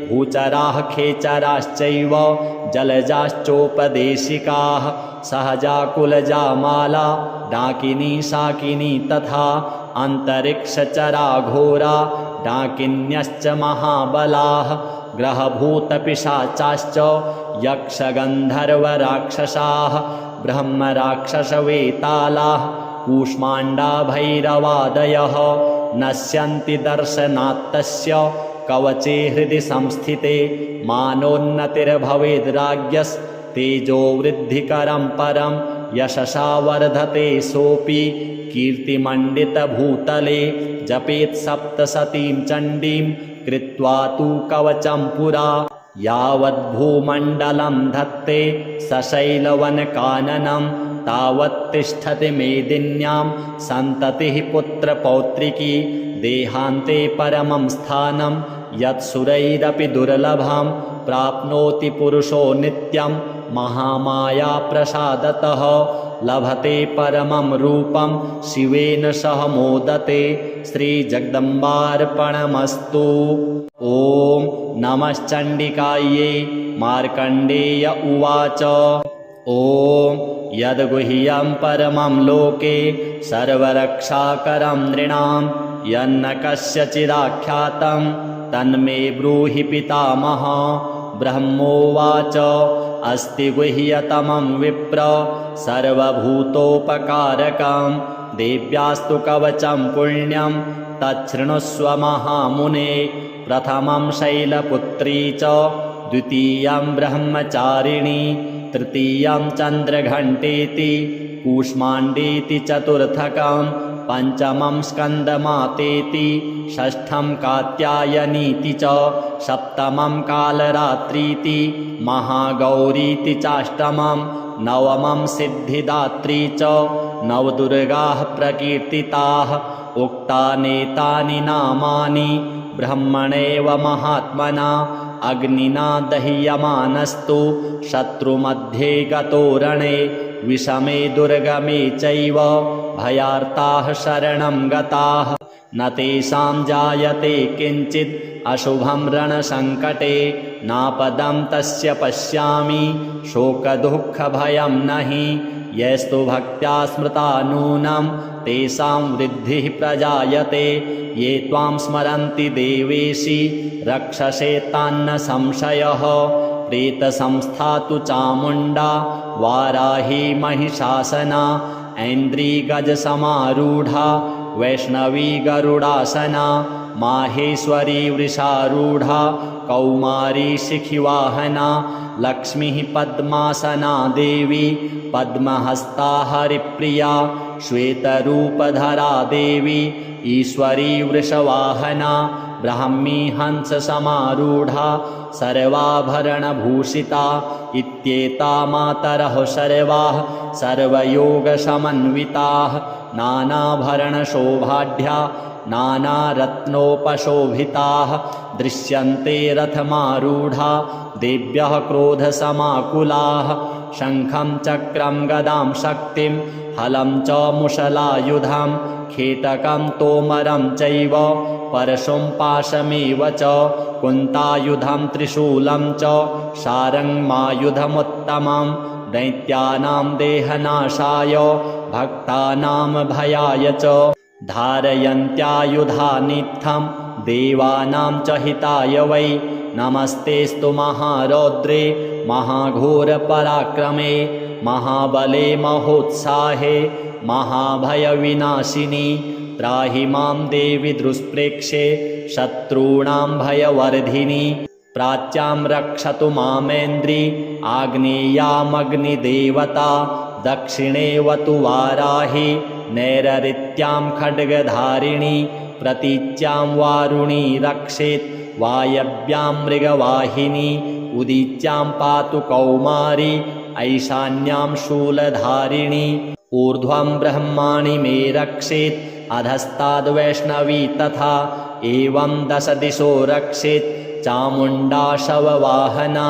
भूचराः खेचराश्चैव जलजाश्चोपदेशिकाः सहजा कुलजा माला डाकिनी शाकिनी तथा अन्तरिक्षचराघोरा डाकिन्यश्च महाबलाः ग्रहभूतपिशाचाश्च यक्षगन्धर्वराक्षसाः ब्रह्मराक्षसवेतालाः कूष्माण्डा भैरवादयः नश्यन्ति दर्शनात्तस्य कवचे हृदि संस्थिते मानोन्नतिर्भवेद्राज्ञस्तेजो वृद्धिकरं परं यशसा वर्धते सोऽपि कीर्तिमण्डितभूतले जपेत् सप्तशतीं चण्डीं कृत्वा तु कवचं पुरा यावद्भूमण्डलं धत्ते सशैलवनकाननं तावत् तिष्ठति मेदिन्यां सन्ततिः पुत्रपौत्रिकी देहान्ते परमं स्थानं यत्सुरैरपि दुर्लभं प्राप्नोति पुरुषो नित्यं महामाया प्रसादतः लभते परमं रूपं शिवेन सह मोदते। श्रीजगदम्बार्पणमस्तु। ॐ नमश्चण्डिकायै। मार्कण्डेय उवाच ॐ यद्गुह्यं परमं लोके सर्वरक्षाकरं नृणां यन्न कस्यचिदाख्यातं तन्मे ब्रूहि पितामह। ब्रह्मोवाच अस्ति गुह्यतमं विप्र सर्वभूतोपकारकं देव्यास्तु कवचं पुण्यं तच्छृणुष्व महामुने। प्रथमं शैलपुत्री च द्वितीयं ब्रह्मचारिणी तृतीयं चन्द्रघण्टेति कूष्माण्डेति चतुर्थकं पञ्चमं स्कन्दमातेति षष्ठं कात्यायनीति च सप्तमं कालरात्रीति महागौरीति चाष्टमं नवमं सिद्धिदात्री च नवदुर्गाः प्रकीर्तिताः। उक्तानेतानि नामानि ब्रह्मणेव महात्मना अग्निना दह्यमानस्तु शत्रुमध्ये गतो रणे विषमे दुर्गमे चैव भयार्ताः शरणं गताः न तेषां जायते किञ्चित् अशुभं रणसङ्कटे नापदं तस्य पश्यामि शोकदुःखभयं नहि यस्तु भक्त्या स्मृता नूनं तेषां वृद्धिः प्रजायते ये त्वां स्मरन्ति देवेशि रक्षसे तान्न संशयः। प्रेतसंस्था तु चामुण्डा वाराही महिषासना ऐन्द्री गजसमारूढा वैष्णवी गरुडासना माहेश्वरी वृषारूढा कौमारी शिखिवाहना लक्ष्मीः पद्मासना देवी पद्महस्ता हरिप्रिया श्वेतरूपधरा देवी ईश्वरी वृषवाहना ब्राह्मी हंससमारूढा सर्वाभरणभूषिता इत्येता मातरः सर्वाः सर्वयोगसमन्विताः नानाभरणशोभाढ्या नानारत्नोपशोभिताः दृश्यन्ते रथमारूढा देव्यः क्रोधसमाकुलाः शङ्खं चक्रं गदां शक्तिं हलं च मुशलायुधं खेटकं तोमरं चैव परशुं पाशमेव च कुन्तायुधं त्रिशूलं च शारङ्गमायुधमुत्तमं दैत्यानां देहनाशाय भक्तानां भयाय च धारयन्त्यायुधानित्थं देवानां च हिताय वै नमस्तेस्तु महारौद्रे महाघोरपराक्रमे महाबले महोत्साहे महाभयविनाशिनी त्राहि मां देवि दुष्प्रेक्षे शत्रूणां भयवर्धिनी प्राच्यां रक्षतु मामेन्द्री आग्नेयामग्निदेवता दक्षिणेवतु वाराही नैररित्यां खड्गधारिणी प्रतीच्यां वारुणी रक्षेत् वायव्यां मृगवाहिनी उदीच्यां पातु कौमारी ऐशान्यां शूलधारिणी ऊर्ध्वं ब्रह्माणि मे रक्षेत् अधस्ताद्वैष्णवी तथा एवं दश दिशो रक्षेत् चामुण्डा शववाहना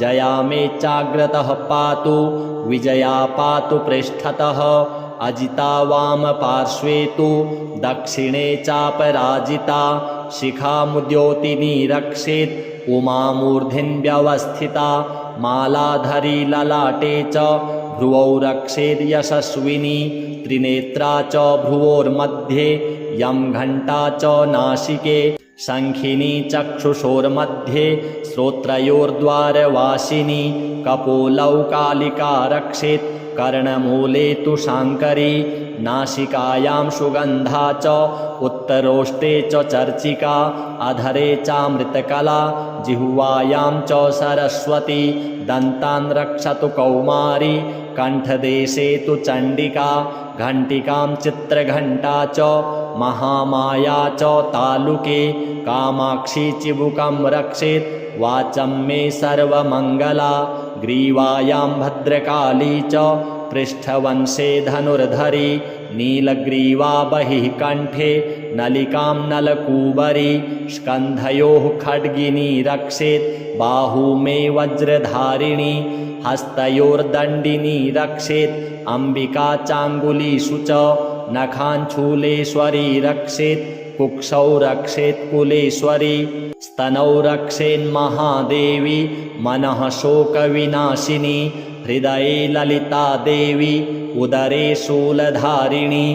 जया मे चाग्रतः पातु विजया पातु पृष्ठतः अजिता वामपार्श्वे तु दक्षिणे चापराजिता शिखामुद्योतिनी रक्षेत् उमामूर्ध्न्यवस्थिता मालाधरी ललाटे च भ्रुवौ रक्षेद् यशस्विनी त्रिनेत्रा च भ्रुवोर्मध्ये यं घण्टा च नासिके शङ्खिनी चक्षुषोर्मध्ये श्रोत्रयोर्द्वारवासिनी कपोलौ कालिका रक्षेत् कर्णमूले तु शाङ्करी नासिकायां सुगन्धा च उत्तरोष्टे च चर्चिका अधरे चामृतकला जिह्वायां च सरस्वती दन्तान् रक्षतु कौमारी कण्ठदेशे तु चण्डिका घण्टिकां चित्रघण्टा च महामाया च तालुके कामाक्षी चिबुकं रक्षेत् वाचं मे सर्वमङ्गला ग्रीवायां भद्रकाली च पृष्ठवंशे धनुर्धरी नीलग्रीवा बहिः कण्ठे नलिकां नलकूबरी स्कन्धयोः खड्गिनी रक्षेत् बाहू मे वज्रधारिणी हस्तयोर्दण्डिनी रक्षेत् अम्बिका चाङ्गुलीषु च नखाञ्छूलेश्वरी रक्षेत् कुक्षौ रक्षेत् कुलेश्वरी स्तनौ रक्षेन्महादेवी मनः शोकविनाशिनी हृदये ललिता देवी उदरे शूलधारिणी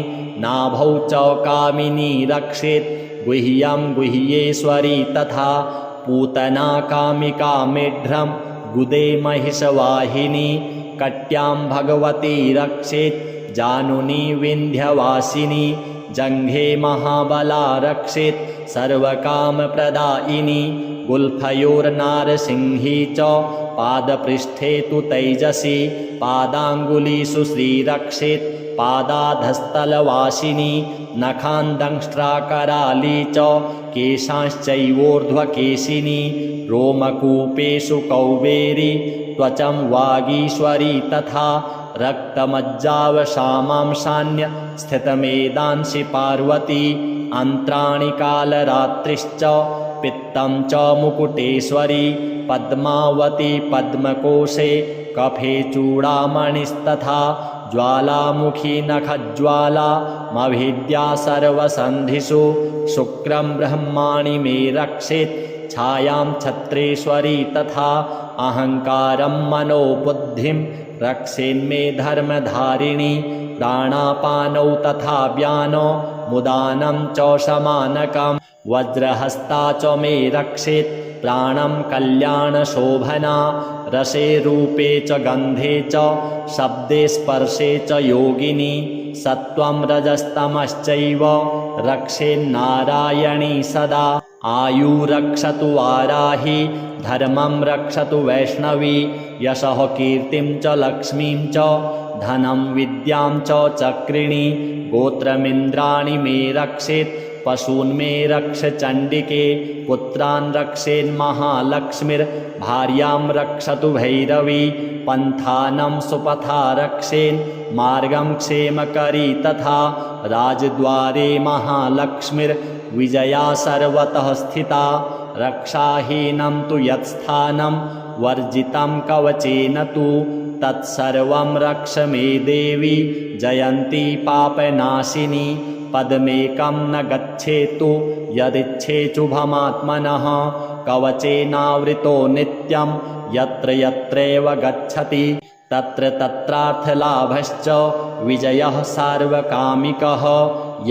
नाभौ च कामिनी रक्षेत् गुह्यं गुह्येश्वरी तथा पूतना कामिका मेढ्रं गुदे महिषवाहिनी कट्यां भगवती रक्षेत् जानुनी विन्ध्यवासिनी जङ्घे महाबला रक्षेत् सर्वकामप्रदायिनी गुल्फयोर्नारसिंही च पादपृष्ठे तु तैजसी पादाङ्गुलीषु श्रीरक्षेत् पादाधस्थलवासिनी नखान्दंष्ट्राकराली च केशांश्चैवोर्ध्वकेशिनी रोमकूपेषु कौबेरी त्वचं वागीश्वरी तथा रक्तमज्जावशामांशान्य स्थितमेदांसि पार्वती अन्त्राणि कालरात्रिश्च पित्तं च मुकुटेश्वरी पद्मावती पद्मकोशे कफे चूडामणिस्तथा ज्वालामुखी नखज्वाला मभिद्या सर्वसन्धिषु शुक्रं ब्रह्माणि मे रक्षेत् छायां छत्रेश्वरी तथा अहङ्कारं मनोबुद्धिं रक्षेन्मे धर्मधारिणी प्राणापानौ तथा व्यानो मुदानं च शमानकं वज्रहस्ता च मे रक्षेत् प्राणं कल्याणशोभना रसे रूपे च गन्धे च शब्दे स्पर्शे च योगिनी सत्त्वं रजस्तमश्चैव रक्षेन्नारायणी सदा आयु रक्षतु वाराही धर्मं रक्षतु वैष्णवी यशः कीर्तिं च लक्ष्मीं च धनं विद्यां च चक्रिणी गोत्रमिन्द्राणि मे रक्षेत् पशून् मे रक्ष चण्डिके पुत्रान् रक्षेन्महालक्ष्मीर्भार्यां रक्षतु भैरवी पन्थानं सुपथा रक्षेन् मार्गं क्षेमकरी तथा राजद्वारे महालक्ष्मीर्विजया सर्वतः स्थिता रक्षाहीनं तु यत्स्थानं वर्जितं कवचेन तु तत्सर्वं रक्ष मे देवी जयन्ती पापनाशिनी पदमेकं न गच्छेतु यदिच्छेचुभमात्मनः कवचेनावृतो नित्यं यत्र यत्रैव गच्छति तत्र तत्रार्थलाभश्च विजयः सार्वकामिकः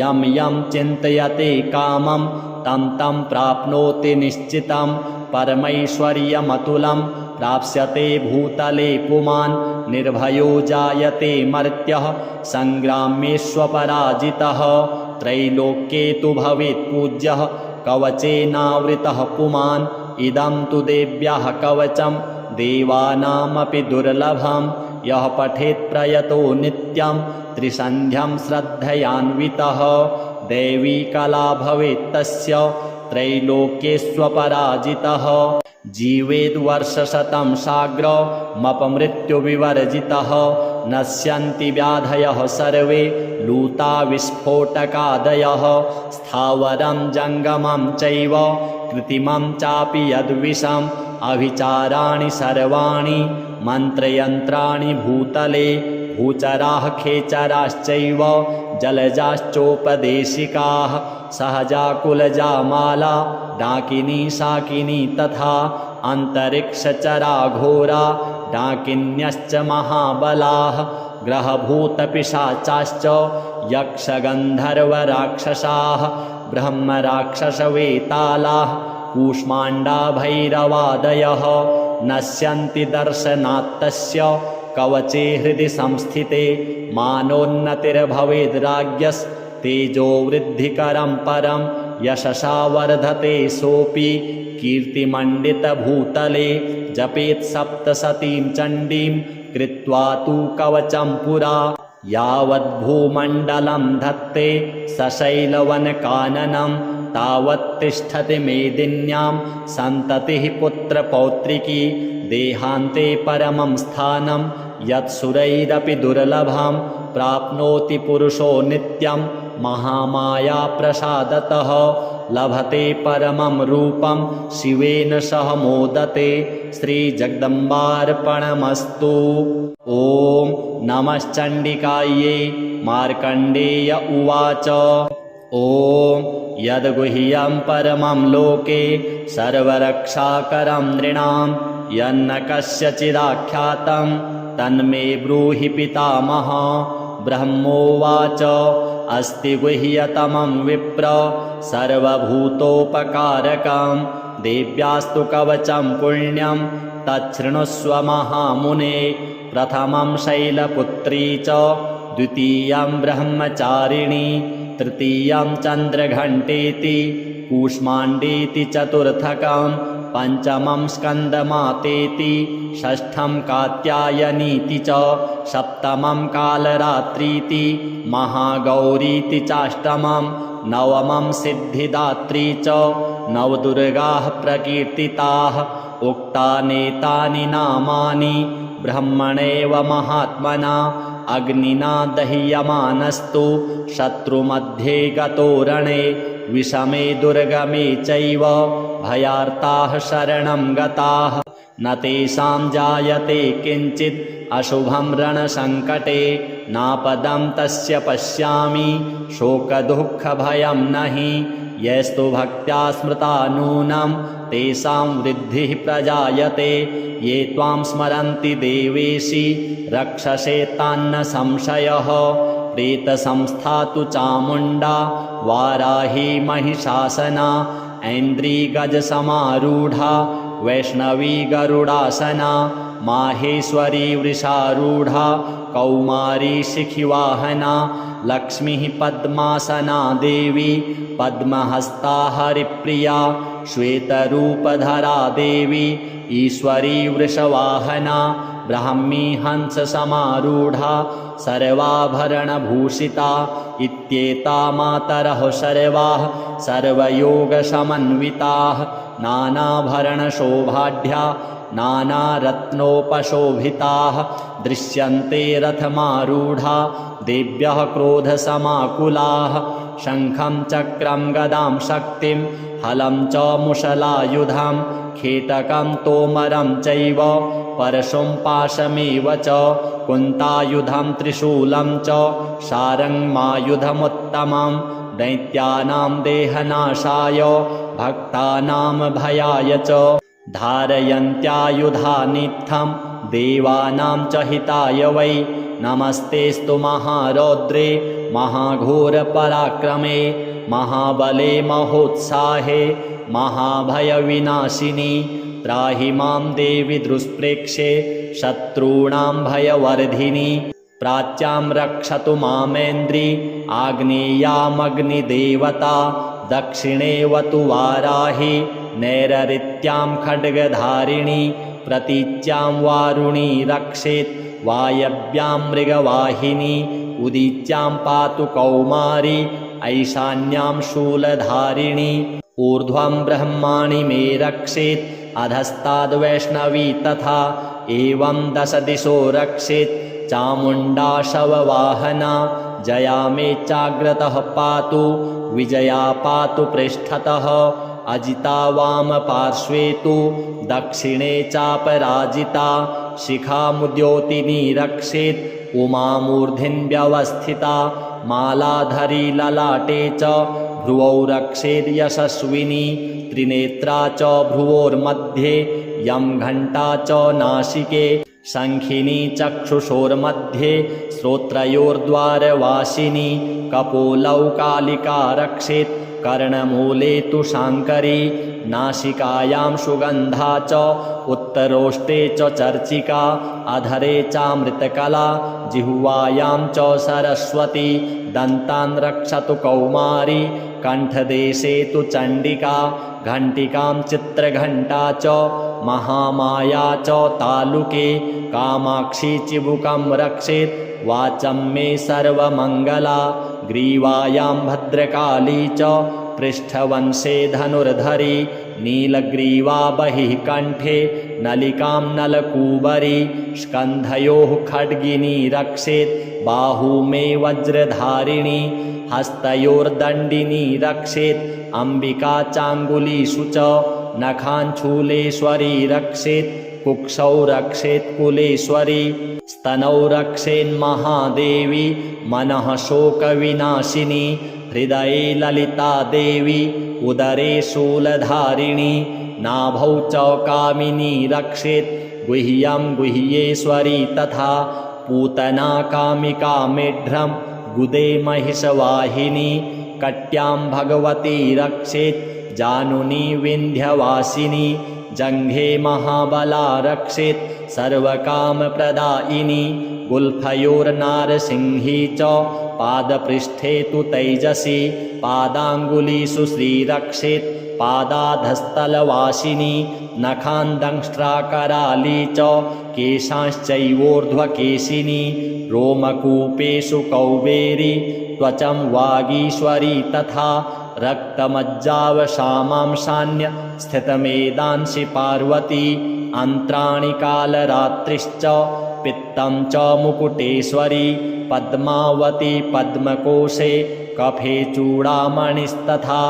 यं यं चिन्तयते कामं तं तं प्राप्नोति निश्चितं परमैश्वर्यमतुलं प्राप्स्यते भूतले पुमान् निर्भयो जायते मर्त्यः सङ्ग्रामेष्वपराजितः त्रैलोक्ये तु भवेत् पूज्यः कवचेनावृतः पुमान् इदं तु देव्याः कवचं देवानामपि दुर्लभं यः पठेत् प्रयतो नित्यं त्रिसन्ध्यं श्रद्धयान्वितः दैवी कला भवेत् तस्य त्रैलोक्येष्वपराजितः जीवेद्वर्षशतं साग्रमपमृत्युविवर्जितः नश्यन्ति व्याधयः सर्वे लूता विस्फोटकादयः स्थावरं जङ्गमं चैव कृत्रिमं चापि यद्विषम् अभिचाराणि सर्वाणि मन्त्रयन्त्राणि भूतले भूचराः खेचराश्चैव जलजाश्चोपदेशिकाः सहजाकुलजामाला डाकिनी शाकिनी तथा अन्तरिक्षचराघोरा डाकिन्यश्च महाबलाः ग्रहभूतपिशाचाश्च यक्षगन्धर्वराक्षसाः ब्रह्मराक्षसवेतालाः कूष्माण्डा भैरवादयः नश्यन्ति दर्शनात्तस्य कवचे हृदि संस्थिते मानोन्नतिर्भवेद्राज्ञस्तेजो वृद्धिकरं परं यशसा वर्धते सोऽपि कीर्तिमण्डितभूतले जपेत् सप्तशतीं चण्डीं कृत्वा तु कवचं पुरा यावद्भूमण्डलं धत्ते सशैलवनकाननं तावत्तिष्ठति मेदिन्यां सन्ततिः पुत्रपौत्रिकी देहान्ते परमं स्थानं यत्सुरैरपि दुर्लभं प्राप्नोति पुरुषो नित्यं महामायाप्रसादतः लभते परमं रूपं शिवेन सह मोदते। श्रीजगदम्बार्पणमस्तु। ॐ नमश्चण्डिकायै। मार्कण्डेय उवाच ॐ यद्गुह्यं परमं लोके सर्वरक्षाकरं नृणां यन्न कस्यचिदाख्यातं तन्मे ब्रूहि पितामह। ब्रह्मोवाच अस्ति गुह्यतमं विप्र सर्वभूतोपकारकं देव्यास्तु कवचं पुण्यं तच्छृणुष्व महामुने। प्रथमं शैलपुत्री च द्वितीयं ब्रह्मचारिणी तृतीयं चन्द्रघण्टेति कूष्माण्डेति चतुर्थकं पञ्चमं स्कन्दमातेति षष्ठं कात्यायनीति च सप्तमं कालरात्रीति महागौरीति चाष्टमं नवमं सिद्धिदात्री च नवदुर्गाः प्रकीर्तिताः। उक्तानेतानि नामानि ब्रह्मणेव महात्मना अग्निना दह्यमानस्तु शत्रुमध्ये गतो रणे विषमे दुर्गमे चैव भयार्ताः शरणं गताः न तेषां जायते किञ्चित् अशुभं रणसङ्कटे नापदं तस्य पश्यामि शोकदुःखभयं नहि यस्तु भक्त्या स्मृता नूनं तेषां वृद्धिः प्रजायते ये त्वां स्मरन्ति देवेशि रक्षसे तान्न संशयः। प्रेतसंस्था तु चामुण्डा वाराही महिषासना ऐन्द्रीगजसमारूढा वैष्णवी गरुडासना माहेश्वरी वृषारूढा कौमारी शिखिवाहना लक्ष्मीः पद्मासना देवी पद्महस्ता हरिप्रिया श्वेतरूपधरा देवी ईश्वरी वृषवाहना ब्राह्मी हंससमारूढा सर्वाभरणभूषिता इत्येता मातरः सर्वाः सर्वयोगसमन्विताः नानाभरणशोभाढ्या नानारत्नोपशोभिताः दृश्यन्ते रथमारूढा देव्यः क्रोधसमाकुलाः शङ्खं चक्रं गदां शक्तिं हलं च मुशलायुधं खेटकं तोमरं चैव परशुं पाशमेव च कुन्तायुधं त्रिशूलं च शारङ्गमायुधमुत्तमं दैत्यानां देहनाशाय भक्तानां भयाय च धारयन्त्यायुधानित्थं देवानां च हिताय वै नमस्तेस्तु महारौद्रे महाघोरपराक्रमे महाबले महोत्साहे महाभयविनाशिनी त्राहि मां देवि दुष्प्रेक्षे शत्रूणां भयवर्धिनी प्राच्यां रक्षतु मामेन्द्री आग्नेयामग्निदेवता दक्षिणेवतु वाराही नैररित्यां खड्गधारिणी प्रतीच्यां वारुणी रक्षेत् वायव्यां मृगवाहिनी उदीच्यां पातु कौमारी ऐशान्यां शूलधारिणी ऊर्ध्वं ब्रह्माणि मे रक्षेत् अधस्ताद्वैष्णवी तथा एवं दश दिशो रक्षेत् चामुण्डा शववाहना जया मे चाग्रतः पातु विजया पातु पृष्ठतः अजिता वामपार्श्वे तु दक्षिणे चापराजिता शिखामुद्योतिनी रक्षेत् उमामूर्ध्नि व्यवस्थिता मालाधरी ललाटे च भ्रुवौ रक्षेद् यशस्विनी त्रिनेत्रा च भ्रुवोर्मध्ये यं घण्टा च नासिके शङ्खिनी चक्षुषोर्मध्ये श्रोत्रयोर्द्वारवासिनी कपोलौ कालिका रक्षेत् कर्णमूले तु शाङ्करी नासिकायां सुगन्धा च उत्तरोष्टे च चर्चिका अधरे चामृतकला जिह्वायां च सरस्वती दन्तान् रक्षतु कौमारी कण्ठदेशे तु चण्डिका घण्टिकां चित्रघण्टा च महामाया च तालुके कामाक्षी चिबुकं रक्षेत् वाचं मे सर्वमङ्गला ग्रीवायां भद्रकाली च पृष्ठवंशे धनुर्धरी नीलग्रीवा बहिः कण्ठे नलिकां नलकूबरी स्कन्धयोः खड्गिनी रक्षेत् बाहू मे वज्रधारिणी हस्तयोर्दण्डिनी रक्षेत् अम्बिका चाङ्गुलीषु च नखाञ्छूलेश्वरी रक्षेत् कुक्षौ रक्षेत् कुलेश्वरी स्तनौ रक्षेन्महादेवी मनः शोकविनाशिनी हृदये ललिता देवी उदरे शूलधारिणी नाभौ च कामिनी रक्षेत् गुह्यं गुह्येश्वरी तथा पूतना कामिका मेढ्रं गुदे महिषवाहिनी कट्यां भगवती रक्षेत् जानुनी विन्ध्यवासिनी जङ्घे महाबला रक्षेत् सर्वकामप्रदायिनी गुल्फयोर्नारसिंही च पादपृष्ठे तु तैजसी पादाङ्गुलीषु श्रीरक्षेत् पादाधस्तलवासिनी नखान्दंष्ट्राकराली च केशांश्चैवोर्ध्वकेशिनी रोमकूपेषु कौबेरी त्वचं वागीश्वरी तथा रक्तमज्जावशामांशान्य स्थितमेदांसि पार्वती अन्त्राणि कालरात्रिश्च पित्तं च मुकुटेश्वरी पद्मावती पद्मकोशे कफे चूडामणिस्तथा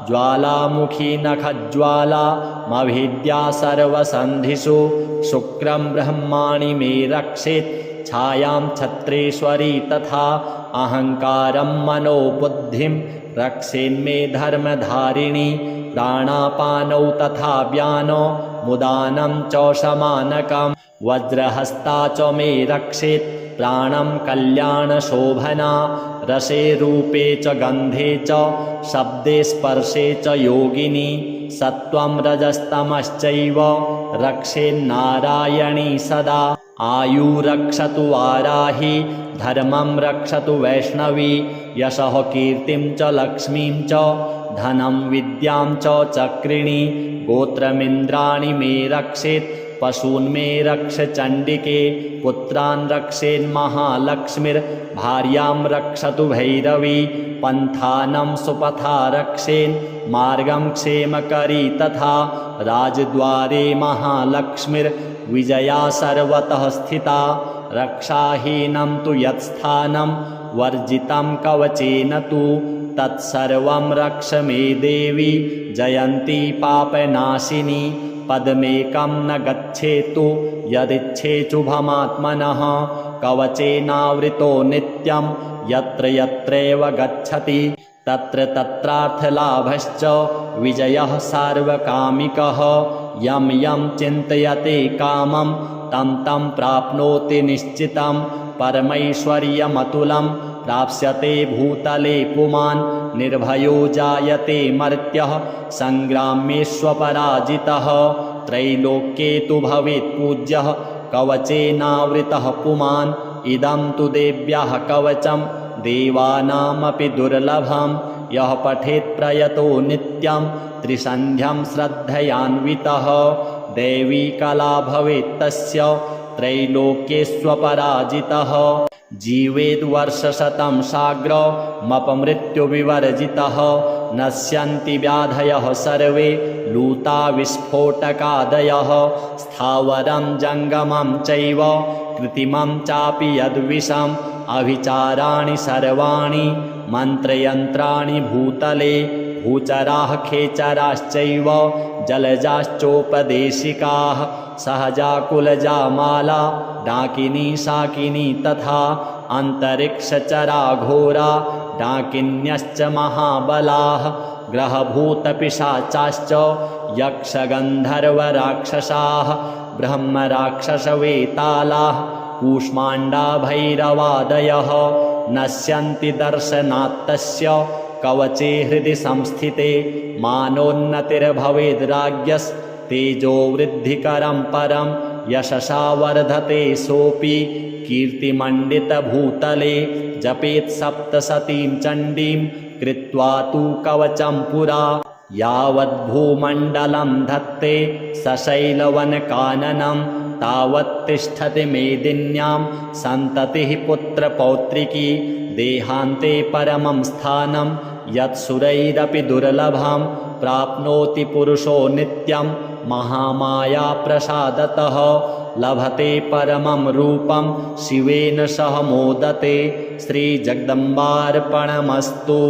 ज्वालामुखी नखज्वालामभिद्या सर्वसन्धिषु शुक्रं ब्रह्माणि मे रक्षेत् छायां छत्रेश्वरी तथा अहङ्कारं मनोबुद्धिं रक्षेन्मे धर्मधारिणी प्राणापानौ तथा व्यानो मुदानं च शमानकं वज्रहस्ता च मे रक्षेत् प्राणं कल्याणशोभना रसे रूपे च गन्धे च शब्दे स्पर्शे च योगिनी सत्त्वं रजस्तमश्चैव रक्षेन्नारायणी सदा आयु रक्षतु वाराही धर्मं रक्षतु वैष्णवी यशः कीर्तिं च लक्ष्मीं च धनं विद्यां च चक्रिणी गोत्रमिन्द्राणि मे रक्षेत् पशून् मे रक्ष चण्डिके पुत्रान् रक्षेन्महालक्ष्मीर्भार्यां रक्षतु भैरवी पन्थानं सुपथा रक्षेन् मार्गं क्षेमकरी तथा राजद्वारे महालक्ष्मीर्विजया सर्वतः स्थिता रक्षाहीनं तु यत्स्थानं वर्जितं कवचेन तु तत्सर्वं रक्ष मे देवी जयन्ती पापनाशिनी पदमेकं न गच्छेतु यदिच्छेचुभमात्मनः कवचेनावृतो नित्यं यत्र यत्रैव गच्छति तत्र तत्रार्थलाभश्च विजयः सार्वकामिकः यं यं चिन्तयते कामं तं तं प्राप्नोति निश्चितं परमैश्वर्यमतुलं प्राप्स्यते भूतले पुमान् निर्भयो जायते मर्त्यः सङ्ग्रामेष्वपराजितः त्रैलोक्ये तु भवेत् पूज्यः कवचेनावृतः पुमान् इदं तु देव्याः कवचं देवानामपि दुर्लभं यः पठेत् प्रयतो नित्यं त्रिसन्ध्यं श्रद्धयान्वितः दैवी कला भवेत् तस्य त्रैलोक्येष्वपराजितः जीवेद्वर्षशतं साग्रमपमृत्युविवर्जितः नश्यन्ति व्याधयः सर्वे लूता विस्फोटकादयः स्थावरं जङ्गमं चैव कृत्रिमं चापि यद्विषम् अभिचाराणि सर्वाणि मन्त्रयन्त्राणि भूतले भूचराः खेचराश्चैव जलजाश्चोपदेशिकाः सहजा कुलजा माला डाकिनी शाकिनी तथा अन्तरिक्षचरा घोरा डाकिन्यश्च महाबलाः ग्रहभूतपिशाचाश्च यक्षगन्धर्वराक्षसाः ब्रह्मराक्षसवेतालाः कूष्माण्डा भैरवादयः नश्यन्ति दर्शनात्तस्य कवचे हृदि संस्थिते मानोन्नतिर्भवेद्राज्ञस्तेजो वृद्धिकरं परं यशसा वर्धते सोऽपि कीर्तिमण्डितभूतले जपेत् सप्तशतीं चण्डीं कृत्वा तु कवचं पुरा यावद्भूमण्डलं धत्ते सशैलवनकाननं तावत्तिष्ठति मेदिन्यां सन्ततिः पुत्रपौत्रिकी देहान्ते परमं स्थानं यत्सुरैरपि दुर्लभं प्राप्नोति पुरुषो नित्यं महामायाप्रसादतः लभते परमं रूपं शिवेन सह मोदते। श्रीजगदम्बार्पणमस्तु।